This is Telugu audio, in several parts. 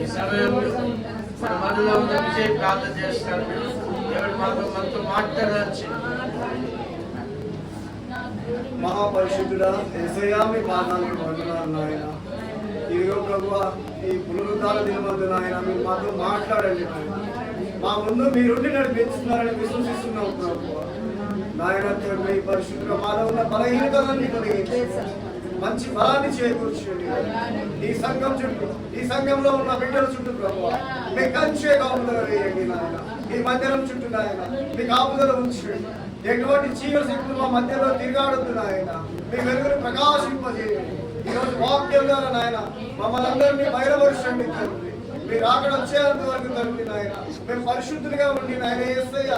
ఈ సమయంలో మన మనలో ఉన్న విజయ ప్రార్థన చేస్తాడు. దేవుడు మనతో మాట్లాడవచ్చు. మహాపరిశుద్ధుడా యేసయ్యా, మీ పాదాలకు వందనాలు నాయన. ఇదిగో ప్రభువా, ఈ పునరుద్ధార దినమందు నాయన మీరు మాతో మాట్లాడండి నాయన. మా ముందు మీరుండి నడిపిస్తున్నారని విశ్వసిస్తున్నాం ప్రభువా. నాయన మీ పరిశుద్ధుల మాలో ఉన్న బలహీనతలన్నీ తొలగించి మంచి బలాన్ని చేకూర్చండి. ఈ సంఘం చుట్టూ, ఈ సంఘంలో ఉన్న బిడ్డల చుట్టూ ప్రభువా మీ కంచే కాపుదల వేయండి నాయన. ఈ మందిరం చుట్టూ నాయన మీ కాపుదల ఉంచండి. ఎటువంటి చీకటి శక్తులు మా మధ్యలో తిరగాడుతు నాయన మీ వెలుగును ప్రకాశింపజేయండి. ఈరోజు వాక్యం ద్వారా నాయన మమ్మల్ని అందరినీ బయలుపరచండి తండ్రి. మీరు అక్కడ వచ్చేంత వరకు తండ్రి నాయన మేము పరిశుద్ధులుగా ఉండి నాయన యేసయ్య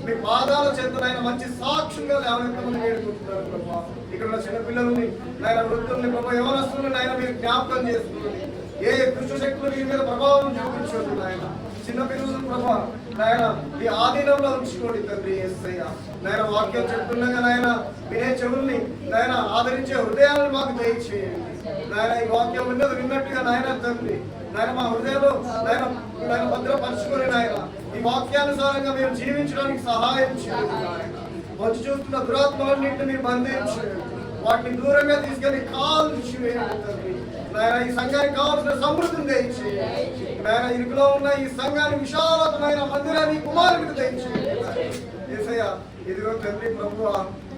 మీ పాదాల చెంత నాయన మంచి సాక్షులుగా లేవనెత్తమని వేడుకుంటున్నారు ప్రభా. ఇక్కడ ఉన్న చిన్నపిల్లల్ని నాయన, వృద్ధుల్ని ప్రభా, యవనస్తుల్ని నాయన మీరు జ్ఞాపకం చేసుకోండి. ఏ దుష్ట శక్తులు మీ మీద ప్రభావం చూపించండి నాయన. చిన్నపిల్లలను ప్రభా నాయన ఈ ఆధీనంలో ఉంచుకోండి తండ్రి యేసయ్య. నాయన వాక్యం చెప్తుండగా నాయన వినే చెవుల్ని నాయన ఆదరించే హృదయాలను మాకు దయచేయండి నాయన. ఈ వాక్యం విన్నట్టుగా నాయన తండ్రి నాయన మా హృదయంలో నాయన భద్రపరచుకొని నాయన ఈ వాక్యానుసారంగా మేము జీవించడానికి సహాయం చేయండి నాయన. వచ్చి చూస్తున్న దురాత్మలన్నింటినీ మీరు బంధించండి. వాటిని దూరంగా తీసుకెళ్లి కాల్చి వేయండి తండ్రి నాయన. ఈ సంఘానికి కావాల్సిన సమృద్ధిని దయచేయండి నాయన. ఇరుకులో ఉన్న ఈ సంఘాన్ని విశాలమైన మందిరాన్ని కుమారుడికి దయచేయండి యేసయ్య. ఇదిగో తండ్రి ప్రభువా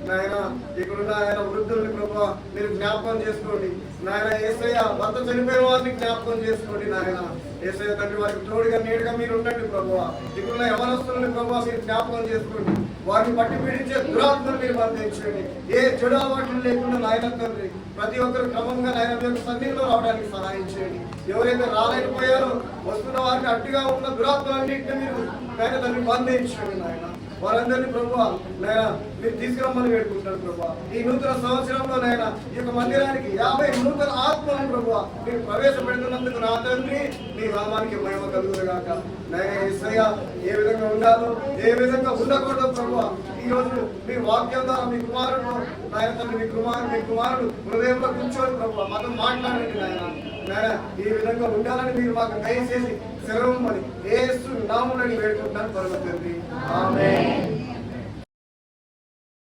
నాయన, ఇక్కడున్న ఆయన వృద్ధుల్ని ప్రభువా మీరు జ్ఞాపకం చేసుకోండి నాయన. యేసయ్య భర్త చనిపోయిన వారిని జ్ఞాపకం చేసుకోండి నాయన. యేసయ్య తండ్రి వారికి తోడుగా నీడుగా మీరు ఉండండి ప్రభువా. ఇక్కడున్న యవనస్తుల్ని ప్రభువా మీరు జ్ఞాపకం చేసుకోండి. వారిని పట్టి పీడించే దురాత్మను మీరు బంధించండి. ఏ చెడు అలవాట్లు లేకుండా నాయన తండ్రి ప్రతి ఒక్కరు క్రమంగా నాయన మీ సన్నిధిలో రావడానికి సహాయం చేయండి. ఎవరైతే రాలేకపోయారో వస్తున్న వారిని అడ్డుగా ఉన్న దురాత్మలన్నింటినీ మీరు నాయన తండ్రి బంధించండి నాయన. వారందరినీ ప్రభువా నాయన మీరు తీసుకురమ్మని వేడుకుంటున్నారు ప్రభువా. ఈ నూతన సంవత్సరంలో నాయన ఈ యొక్క మందిరానికి 50 నూతన ఆత్మలను ప్రభువా మీరు ప్రవేశపెడుతున్నందుకు నా తండ్రి మీ నామానికి మహిమ కలుగునుగాక. నాయన యేసయ్య ఏ విధంగా ఉండాలో ఏ విధంగా ఉండకూడదు ప్రభువా ఈ రోజు మీ వాక్యం ద్వారా మీ కుమారుడు నాయన తండ్రి మీ కుమారుడు హృదయంలో కూర్చొని ప్రభువా మాతో మాట్లాడండి నాయన. నాయన ఈ విధంగా ఉండాలని మీరు మాకు దయచేసి సెలవుమని యేసు నామమున వేడుకుంటున్నాను పరమ తండ్రి. ఆమేన్.